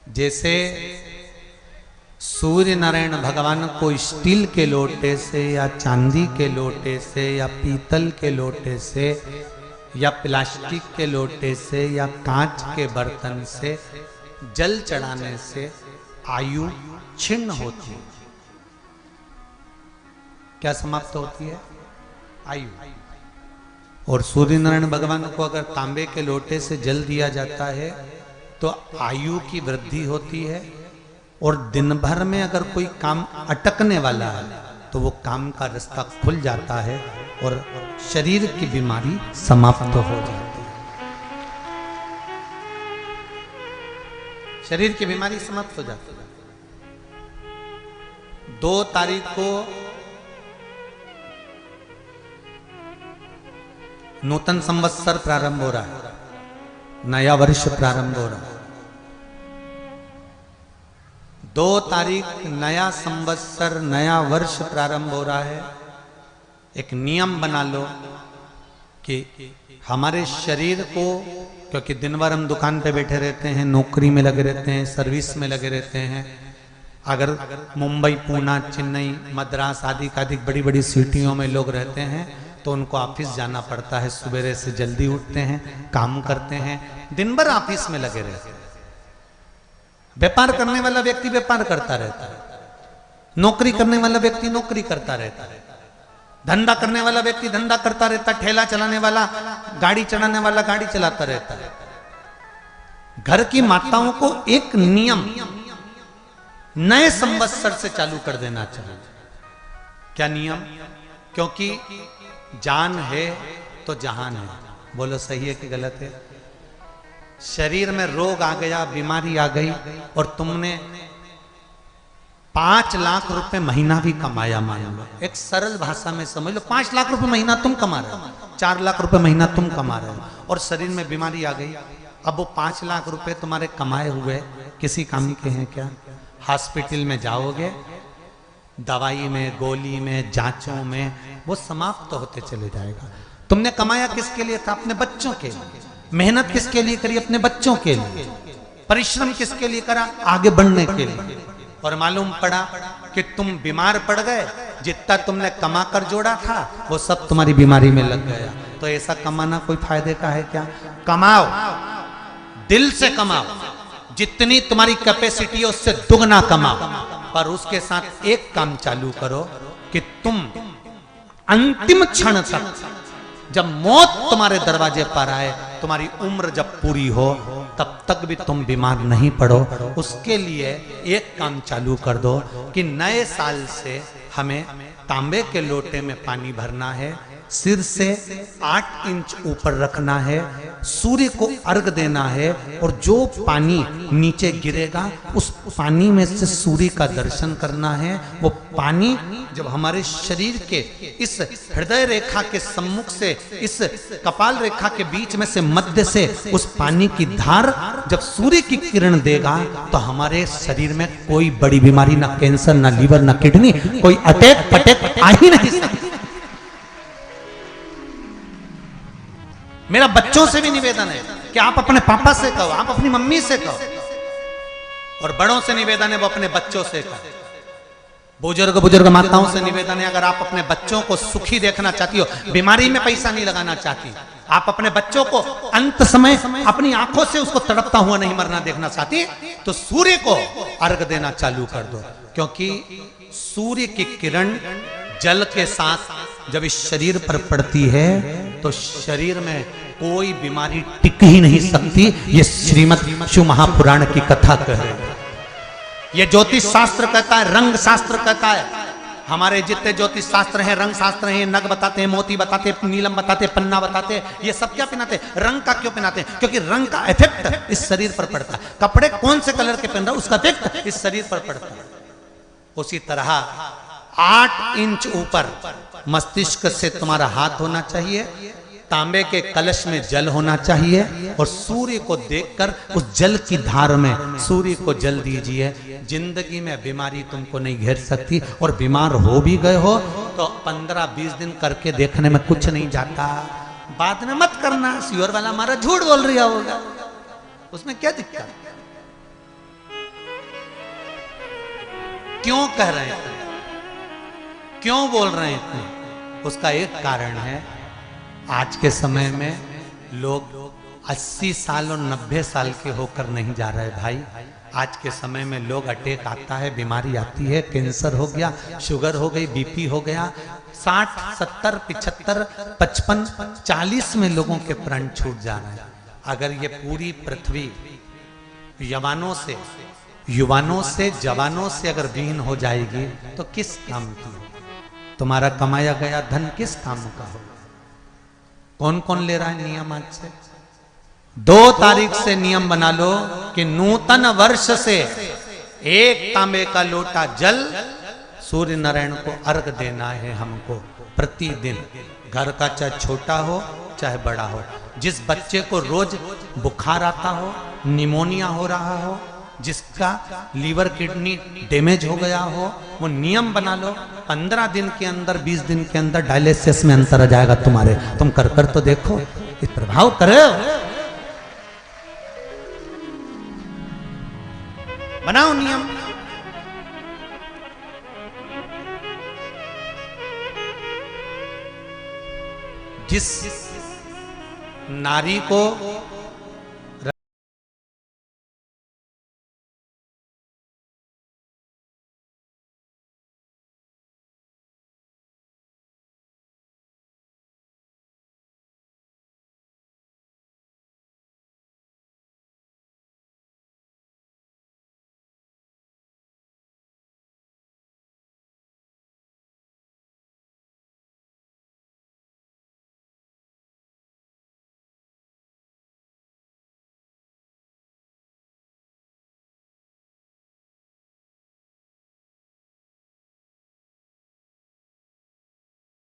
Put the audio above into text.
जैसे सूर्य नारायण भगवान को स्टील के लोटे से या चांदी के लोटे से या पीतल के लोटे से या प्लास्टिक के लोटे से या कांच के बर्तन से जल चढ़ाने से आयु छिन्न होती है। क्या समाप्त होती है? आयु। और सूर्य नारायण भगवान को अगर तांबे के लोटे से जल दिया जाता है तो आयु की वृद्धि होती है, और दिन भर में अगर कोई काम अटकने वाला है तो वो काम का रास्ता खुल जाता है और शरीर की बीमारी समाप्त हो जाती है। शरीर की बीमारी समाप्त हो जाती है। 2 तारीख को नूतन संवत्सर प्रारंभ हो रहा है, नया वर्ष प्रारंभ हो रहा है। 2 तारीख नया संवत्सर नया वर्ष प्रारंभ हो रहा है। एक नियम बना लो कि हमारे शरीर को, क्योंकि दिन भर हम दुकान पे बैठे रहते हैं, नौकरी में लगे रहते हैं, सर्विस में लगे रहते हैं। अगर मुंबई, पूना, चेन्नई, मद्रास आदि का अधिक बड़ी बड़ी सिटियों में लोग रहते हैं तो उनको ऑफिस जाना पड़ता है। सवेरे से जल्दी उठते हैं, काम करते हैं, दिन भर ऑफिस में लगे रहते हैं। व्यापार करने वाला व्यक्ति व्यापार करता रहता है, नौकरी करने वाला व्यक्ति नौकरी करता रहता है, धंधा करने वाला व्यक्ति धंधा करता रहता है, ठेला चलाने वाला, गाड़ी चलाने वाला गाड़ी चलाता रहता है। घर की माताओं को एक नियम नए संवत्सर से चालू कर देना चाहिए। क्या नियम? क्योंकि जान है तो जहान है। बोलो सही है कि गलत है? शरीर में रोग आ गया, बीमारी आ गई, और तुमने 5 लाख रुपए महीना भी कमाया, मान लो, एक सरल भाषा में समझ लो, 5 लाख रुपए महीना तुम कमा रहे हो, 4 लाख रुपए महीना तुम कमा रहे हो, और शरीर में बीमारी आ गई। अब वो 5 लाख रुपए तुम्हारे कमाए हुए किसी काम के हैं क्या? हॉस्पिटल में जाओगे, दवाई में, गोली में, जांचों में वो समाप्त होते चले जाएगा। तुमने कमाया किसके लिए था? अपने बच्चों के लिए। मेहनत किसके लिए करी? अपने बच्चों के लिए। परिश्रम किसके लिए करा? आगे बढ़ने के लिए। और मालूम पड़ा कि तुम बीमार पड़ गए, जितना तुमने कमा कर जोड़ा था वो सब तुम्हारी बीमारी में लग गया। तो ऐसा कमाना कोई फायदे का है क्या? कमाओ, दिल से कमाओ, जितनी तुम्हारी कैपेसिटी है उससे दुगना कमाओ, पर उसके साथ एक काम चालू करो कि तुम अंतिम क्षण तक, जब मौत तुम्हारे दरवाजे पर आए, तुम्हारी उम्र जब पूरी हो, तब तक भी तुम बीमार नहीं पड़ो। उसके लिए एक काम चालू कर दो कि नए साल से हमें तांबे के लोटे में पानी भरना है, सिर से 8 इंच ऊपर रखना है, सूर्य को अर्घ देना है, और जो पानी नीचे गिरेगा उस पानी में से सूर्य का दर्शन करना है। वो पानी जब हमारे शरीर के इस हृदय रेखा के सम्मुख से, इस कपाल रेखा के बीच में से, मध्य से उस पानी की धार जब सूर्य की किरण देगा तो हमारे शरीर में कोई बड़ी बीमारी, ना कैंसर, ना लीवर, ना किडनी, कोई अटैक पटैक आ ही नहीं सकती। मेरा बच्चों से भी निवेदन है कि आप अपने पापा से कहो, आप अपनी मम्मी से कहो, और बड़ों से निवेदन है वो अपने बच्चों से कहो। बुजुर्ग माताओं से निवेदन है, अगर आप अपने बच्चों को सुखी देखना चाहती हो, बीमारी में पैसा नहीं लगाना चाहती, आप अपने बच्चों को अंत समय अपनी आंखों से उसको तड़पता हुआ नहीं मरना देखना चाहती, तो सूर्य को अर्घ देना चालू कर दो। क्योंकि सूर्य की किरण जल के साथ जब इस शरीर पर पड़ती है तो शरीर में कोई बीमारी टिक ही नहीं सकती। ये श्रीमद् शिव महापुराण की कथा कह रही है। ये ज्योतिष शास्त्र कहता है, रंग शास्त्र कहता है। हमारे जितने ज्योतिष शास्त्र हैं, रंग शास्त्र हैं, नग बताते हैं, मोती बताते हैं, नीलम बताते हैं, पन्ना बताते हैं, ये सब क्या पहनाते हैं? रंग का क्यों पहनाते हैं? क्योंकि रंग का इफेक्ट इस शरीर पर पड़ता है। कपड़े कौन से कलर के पहन रहा है उसका इफेक्ट इस शरीर पर पड़ता है। उसी तरह 8 इंच ऊपर मस्तिष्क से तुम्हारा हाथ होना चाहिए, तांबे के कलश में जल होना चाहिए, और सूर्य को देखकर उस जल की धार में सूर्य को जल दीजिए। जिंदगी में बीमारी तुमको नहीं घेर सकती, और बीमार हो भी गए हो तो 15-20 दिन करके देखने में कुछ नहीं जाता। बाद में मत करना, श्योर वाला हमारा झूठ बोल रहा होगा, उसमें क्या दिक्कत। क्यों कह रहे हैं, क्यों बोल रहे हैं इतने? उसका एक कारण है, आज के समय में लोग 80 साल और 90 साल के होकर नहीं जा रहे भाई। आज के समय में लोग अटैक आता है, बीमारी आती है, कैंसर हो गया, शुगर हो गई, बीपी हो गया, 60, 70, 75, 55, 40 में लोगों के प्राण छूट जा रहे हैं। अगर ये पूरी पृथ्वी युवानों से जवानों से अगर विहीन हो जाएगी तो किस काम की? तुम्हारा कमाया गया धन किस काम का हो? कौन कौन ले रहा है नियम? आज से 2 तारीख से नियम बना लो कि नूतन वर्ष से 1 तांबे का लोटा जल सूर्य नारायण को अर्घ देना है हमको प्रतिदिन। घर का चाहे छोटा हो चाहे बड़ा हो, जिस बच्चे को रोज बुखार आता हो, निमोनिया हो रहा हो, जिसका लीवर किडनी डैमेज हो गया हो, वो नियम बना लो 15 दिन के अंदर 20 दिन के अंदर डायलिसिस में अंतर आ जाएगा तुम्हारे। तुम कर तो देखो, इस प्रभाव करो, बनाओ नियम। जिस नारी को